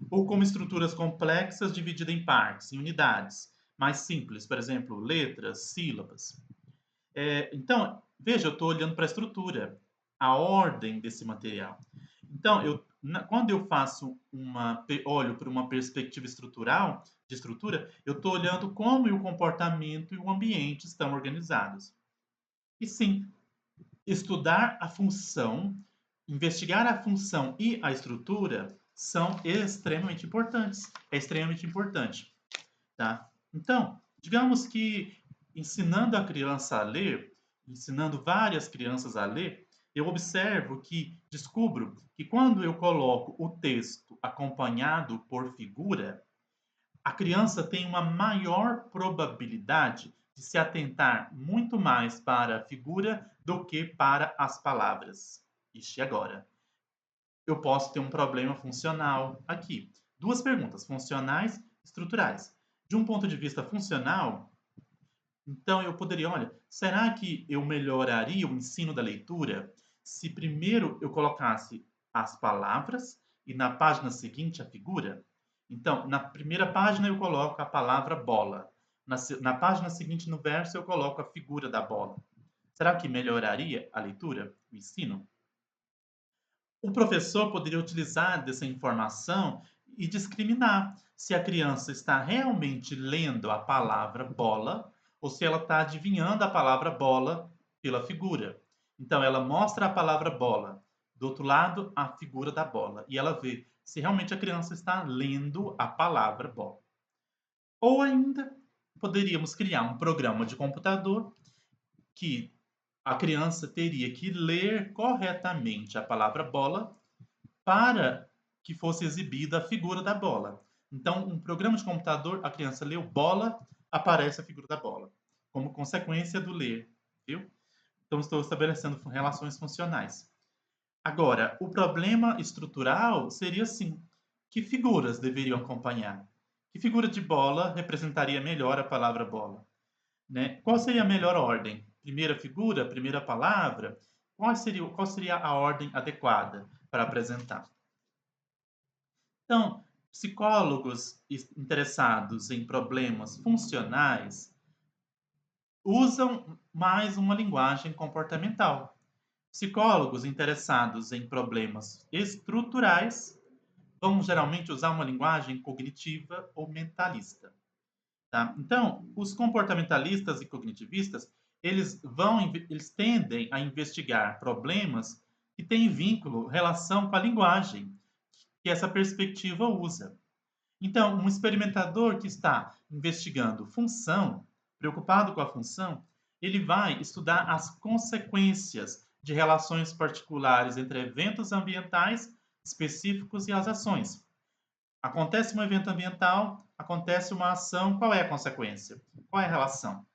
ou como estruturas complexas divididas em partes, em unidades, mais simples, por exemplo, letras, sílabas? Então, veja, eu estou olhando para a estrutura, a ordem desse material. Então, quando eu olho para uma perspectiva estrutural, de estrutura, eu estou olhando como o comportamento e o ambiente estão organizados. E sim, estudar a função, investigar a função e a estrutura são extremamente importantes. É extremamente importante, tá? Então, digamos que ensinando a criança a ler, ensinando várias crianças a ler, eu observo que descubro que quando eu coloco o texto acompanhado por figura, a criança tem uma maior probabilidade de se atentar muito mais para a figura do que para as palavras. Ixi, agora, eu posso ter um problema funcional aqui. Duas perguntas, funcionais e estruturais. De um ponto de vista funcional, então eu poderia, olha, será que eu melhoraria o ensino da leitura se primeiro eu colocasse as palavras e na página seguinte a figura? Então, na primeira página eu coloco a palavra bola. Na página seguinte, no verso, eu coloco a figura da bola. Será que melhoraria a leitura, o ensino? O professor poderia utilizar dessa informação e discriminar se a criança está realmente lendo a palavra bola ou se ela está adivinhando a palavra bola pela figura. Então, ela mostra a palavra bola, do outro lado, a figura da bola, e ela vê se realmente a criança está lendo a palavra bola. Ou ainda, poderíamos criar um programa de computador que a criança teria que ler corretamente a palavra bola para que fosse exibida a figura da bola. Então, um programa de computador, a criança leu bola, aparece a figura da bola, como consequência do ler, viu? Então, estou estabelecendo relações funcionais. Agora, o problema estrutural seria assim: Que figuras deveriam acompanhar? Que figura de bola representaria melhor a palavra bola? Né? Qual seria a melhor ordem? Primeira figura, primeira palavra? Qual seria a ordem adequada para apresentar? Então, psicólogos interessados em problemas funcionais usam mais uma linguagem comportamental. Psicólogos interessados em problemas estruturais vão geralmente usar uma linguagem cognitiva ou mentalista. Tá? Então, os comportamentalistas e cognitivistas, eles tendem a investigar problemas que têm vínculo, relação com a linguagem que essa perspectiva usa. Então, um experimentador que está investigando função, preocupado com a função, ele vai estudar as consequências de relações particulares entre eventos ambientais específicos e as ações. Acontece um evento ambiental, acontece uma ação, qual é a consequência? Qual é a relação?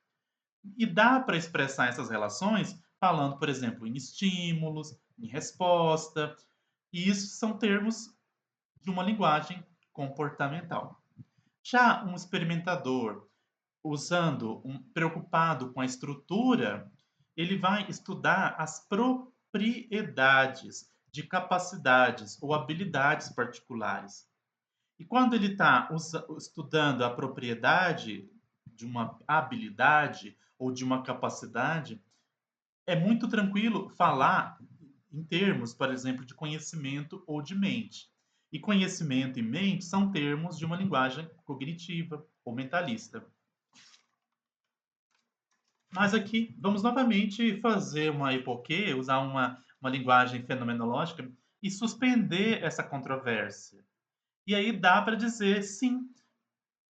E dá para expressar essas relações falando, por exemplo, em estímulos, em resposta, e isso são termos de uma linguagem comportamental. Já um experimentador preocupado com a estrutura, ele vai estudar as propriedades de capacidades ou habilidades particulares. E quando ele está estudando a propriedade de uma habilidade ou de uma capacidade, é muito tranquilo falar em termos, por exemplo, de conhecimento ou de mente. E conhecimento e mente são termos de uma linguagem cognitiva ou mentalista. Mas aqui vamos novamente fazer uma epoquê, usar uma linguagem fenomenológica e suspender essa controvérsia. E aí dá para dizer, sim,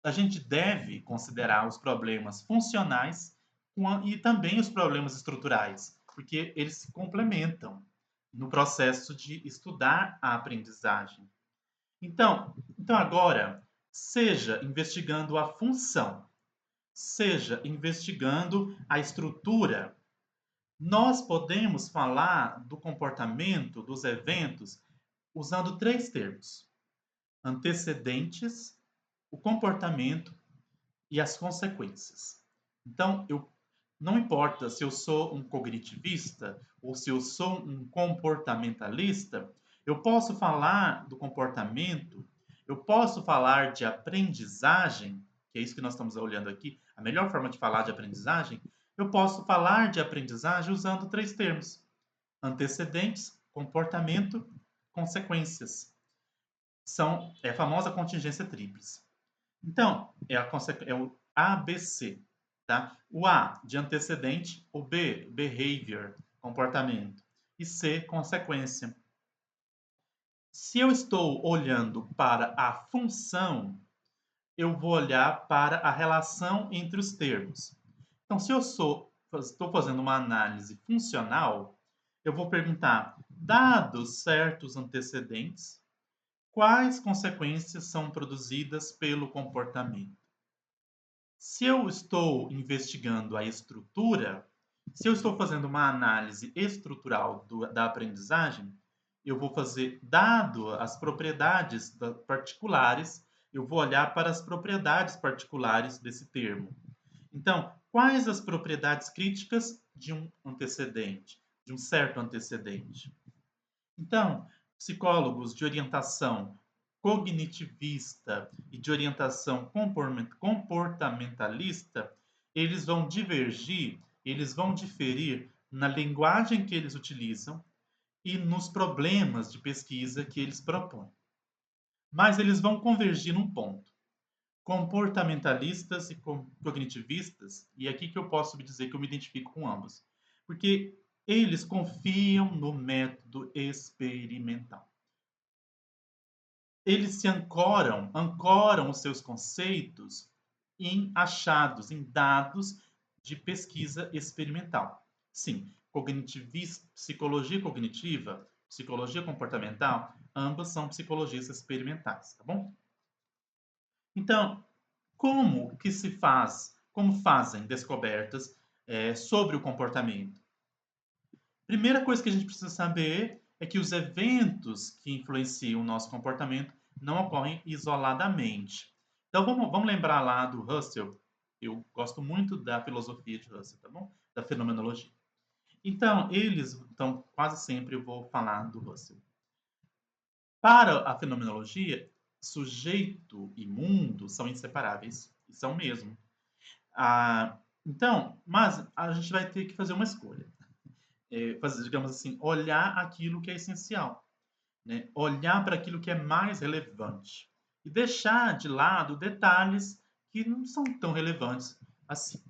a gente deve considerar os problemas funcionais e também os problemas estruturais, porque eles se complementam no processo de estudar a aprendizagem. Então agora, seja investigando a função, seja investigando a estrutura, nós podemos falar do comportamento dos eventos usando três termos: antecedentes, o comportamento e as consequências. Então, não importa se eu sou um cognitivista ou se eu sou um comportamentalista, eu posso falar do comportamento, eu posso falar de aprendizagem, que é isso que nós estamos olhando aqui, a melhor forma de falar de aprendizagem, eu posso falar de aprendizagem usando três termos: antecedentes, comportamento, consequências. É a famosa contingência tríplice. Então, é o ABC, tá? O A de antecedente, o B, behavior, comportamento, e C, consequência. Se eu estou olhando para a função, eu vou olhar para a relação entre os termos. Então, se eu estou fazendo uma análise funcional, eu vou perguntar, dados certos antecedentes, quais consequências são produzidas pelo comportamento? Se eu estou investigando a estrutura, se eu estou fazendo uma análise estrutural da aprendizagem, eu vou fazer, dado as propriedades particulares, eu vou olhar para as propriedades particulares desse termo. Então, quais as propriedades críticas de um antecedente, de um certo antecedente? Então, psicólogos de orientação cognitivista e de orientação comportamentalista, eles vão divergir, eles vão diferir na linguagem que eles utilizam e nos problemas de pesquisa que eles propõem. Mas eles vão convergir num ponto. Comportamentalistas e cognitivistas, e é aqui que eu posso dizer que eu me identifico com ambos, porque eles confiam no método experimental. Eles ancoram os seus conceitos em achados, em dados de pesquisa experimental. Sim, psicologia cognitiva, psicologia comportamental, ambas são psicologias experimentais, tá bom? Então, como fazem descobertas sobre o comportamento? Primeira coisa que a gente precisa saber é que os eventos que influenciam o nosso comportamento não ocorrem isoladamente. Então vamos lembrar lá do Russell. Eu gosto muito da filosofia de Russell, tá bom? Da fenomenologia. Então quase sempre eu vou falar do Russell. Para a fenomenologia, sujeito e mundo são inseparáveis, e são mesmo. Então, mas a gente vai ter que fazer uma escolha. Fazer, digamos assim, olhar aquilo que é essencial, né? Olhar para aquilo que é mais relevante e deixar de lado detalhes que não são tão relevantes assim,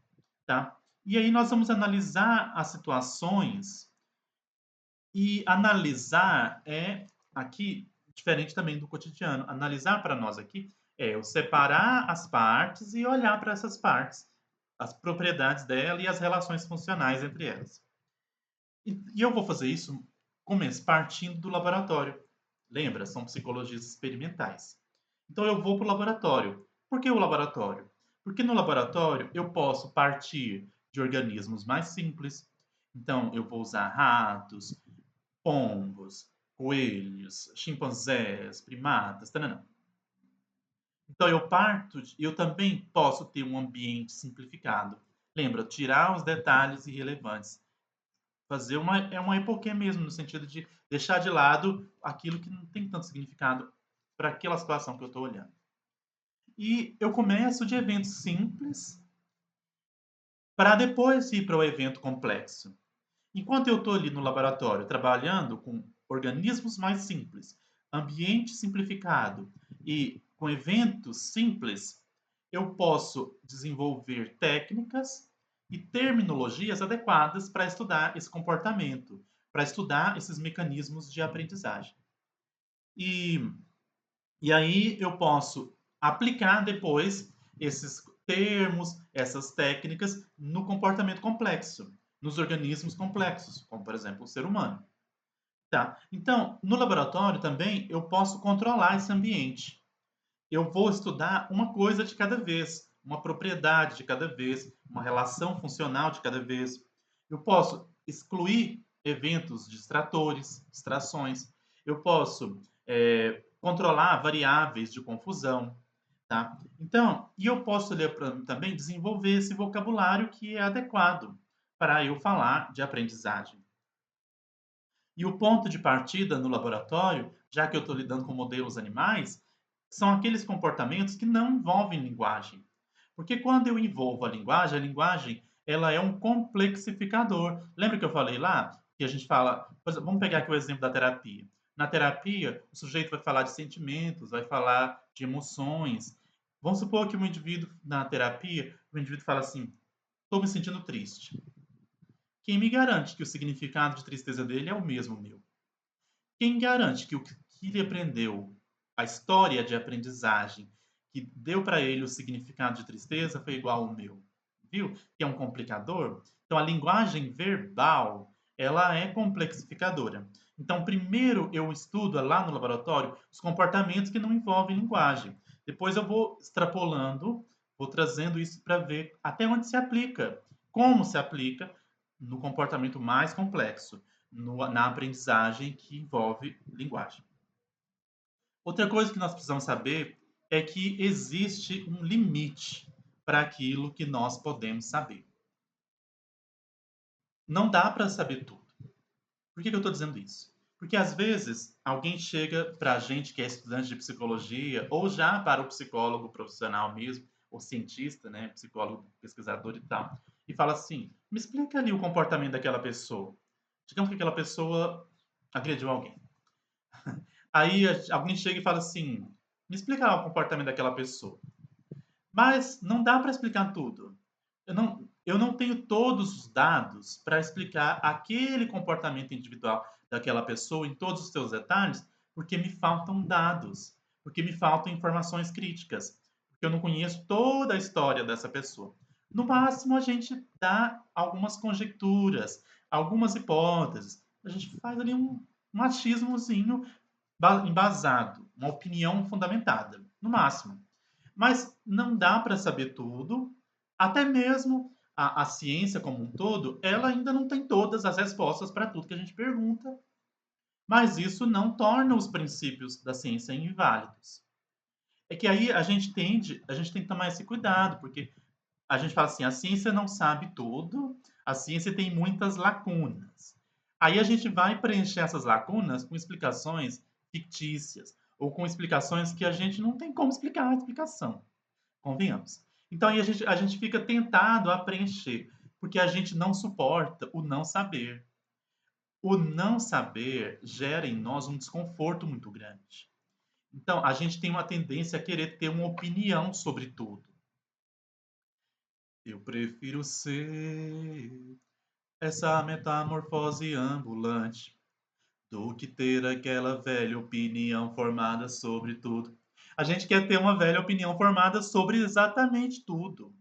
tá? E aí nós vamos analisar as situações e analisar é aqui diferente também do cotidiano. Analisar para nós aqui é eu separar as partes e olhar para essas partes, as propriedades dela e as relações funcionais entre elas. E eu vou fazer isso partindo do laboratório. Lembra, são psicologias experimentais. Então eu vou para o laboratório. Por que o laboratório? Porque no laboratório eu posso partir de organismos mais simples. Então eu vou usar ratos, pombos, coelhos, chimpanzés, primatas, tananã. Então eu também posso ter um ambiente simplificado. Lembra, tirar os detalhes irrelevantes. Fazer uma epoquê mesmo, no sentido de deixar de lado aquilo que não tem tanto significado para aquela situação que eu estou olhando. E eu começo de eventos simples para depois ir para o evento complexo. Enquanto eu estou ali no laboratório trabalhando com organismos mais simples, ambiente simplificado e com eventos simples, eu posso desenvolver técnicas e terminologias adequadas para estudar esse comportamento, para estudar esses mecanismos de aprendizagem. E, e aí eu posso aplicar depois esses termos, essas técnicas no comportamento complexo, nos organismos complexos, como por exemplo o ser humano. Tá? Então, no laboratório também eu posso controlar esse ambiente. Eu vou estudar uma coisa de cada vez, uma propriedade de cada vez, uma relação funcional de cada vez. Eu posso excluir eventos distratores, distrações. Eu posso controlar variáveis de confusão. Tá? Então, e eu posso também desenvolver esse vocabulário que é adequado para eu falar de aprendizagem. E o ponto de partida no laboratório, já que eu estou lidando com modelos animais, são aqueles comportamentos que não envolvem linguagem. Porque quando eu envolvo a linguagem ela é um complexificador. Lembra que eu falei lá que a gente fala, exemplo, vamos pegar aqui o exemplo da terapia. Na terapia, o sujeito vai falar de sentimentos, vai falar de emoções. Vamos supor que um indivíduo na terapia, o indivíduo fala assim: "Estou me sentindo triste". Quem me garante que o significado de tristeza dele é o mesmo meu? Quem garante que o que ele aprendeu, a história de aprendizagem que deu para ele o significado de tristeza foi igual ao meu? Viu? Que é um complicador. Então, a linguagem verbal, ela é complexificadora. Então, primeiro eu estudo lá no laboratório os comportamentos que não envolvem linguagem. Depois eu vou extrapolando, vou trazendo isso para ver até onde se aplica, como se aplica no comportamento mais complexo na aprendizagem que envolve linguagem. Outra coisa que nós precisamos saber é que existe um limite para aquilo que nós podemos saber. Não dá para saber tudo. Por que eu estou dizendo isso? Porque às vezes alguém chega para a gente que é estudante de psicologia, ou já para o psicólogo profissional mesmo, ou cientista, né, psicólogo, pesquisador e tal, e fala assim: me explica ali o comportamento daquela pessoa. Digamos que aquela pessoa agrediu alguém. Aí alguém chega e fala assim: me explica lá o comportamento daquela pessoa. Mas não dá para explicar tudo. Eu não tenho todos os dados para explicar aquele comportamento individual daquela pessoa em todos os seus detalhes, porque me faltam dados, porque me faltam informações críticas, porque eu não conheço toda a história dessa pessoa. No máximo, a gente dá algumas conjecturas, algumas hipóteses. A gente faz ali um achismozinho embasado, uma opinião fundamentada, no máximo. Mas não dá para saber tudo, até mesmo a ciência como um todo, ela ainda não tem todas as respostas para tudo que a gente pergunta. Mas isso não torna os princípios da ciência inválidos. É que aí a gente tem que tomar esse cuidado, porque a gente fala assim, a ciência não sabe tudo, a ciência tem muitas lacunas. Aí a gente vai preencher essas lacunas com explicações fictícias, ou com explicações que a gente não tem como explicar a explicação, convenhamos. Então aí a gente fica tentado a preencher, porque a gente não suporta o não saber. O não saber gera em nós um desconforto muito grande. Então, a gente tem uma tendência a querer ter uma opinião sobre tudo. Eu prefiro ser essa metamorfose ambulante do que ter aquela velha opinião formada sobre tudo. A gente quer ter uma velha opinião formada sobre exatamente tudo.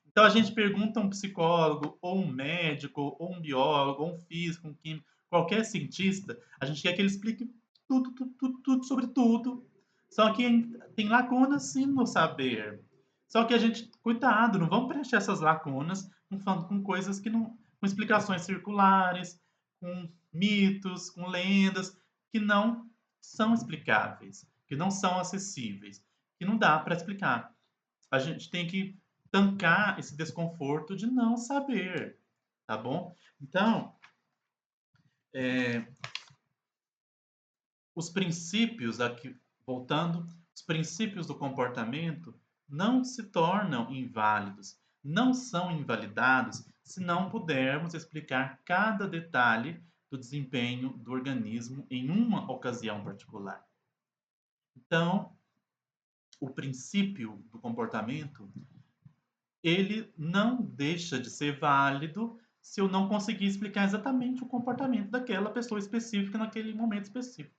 Então a gente pergunta a um psicólogo, ou um médico, ou um biólogo, ou um físico, um químico, qualquer cientista, a gente quer que ele explique tudo sobre tudo. Só que tem lacunas sim no saber. Só que a gente, cuidado, não vamos preencher essas lacunas com coisas que não. Com explicações circulares, com mitos, com lendas, que não são explicáveis, que não são acessíveis, que não dá para explicar. A gente tem que tancar esse desconforto de não saber, tá bom? Então, é, os princípios, aqui, voltando, os princípios do comportamento não se tornam inválidos, não são invalidados se não pudermos explicar cada detalhe do desempenho do organismo em uma ocasião particular. Então, o princípio do comportamento ele não deixa de ser válido se eu não conseguir explicar exatamente o comportamento daquela pessoa específica naquele momento específico,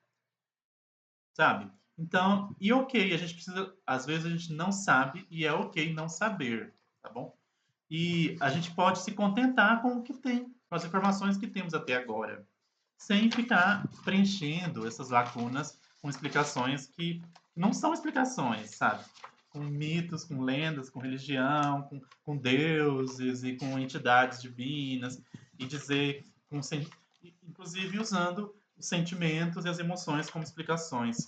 sabe? Então, e ok, a gente precisa, às vezes a gente não sabe e é ok não saber, tá bom? E a gente pode se contentar com o que tem, com as informações que temos até agora, sem ficar preenchendo essas lacunas com explicações que não são explicações, sabe? Com mitos, com lendas, com religião, com deuses e com entidades divinas, e dizer, inclusive usando os sentimentos e as emoções como explicações.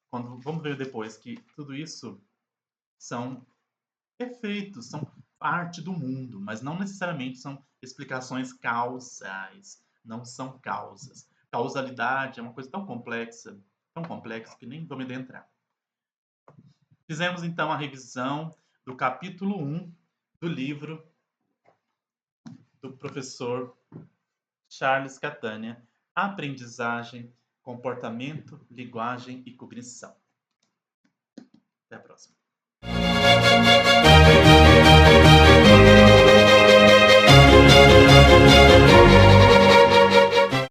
Quando vamos ver depois que tudo isso são efeitos, são parte do mundo, mas não necessariamente são explicações causais, não são causas. Causalidade é uma coisa tão complexa que nem vou me adentrar. Fizemos então a revisão do capítulo 1 do livro do professor Charles Catania, Aprendizagem, Comportamento, Linguagem e Cognição. Até a próxima.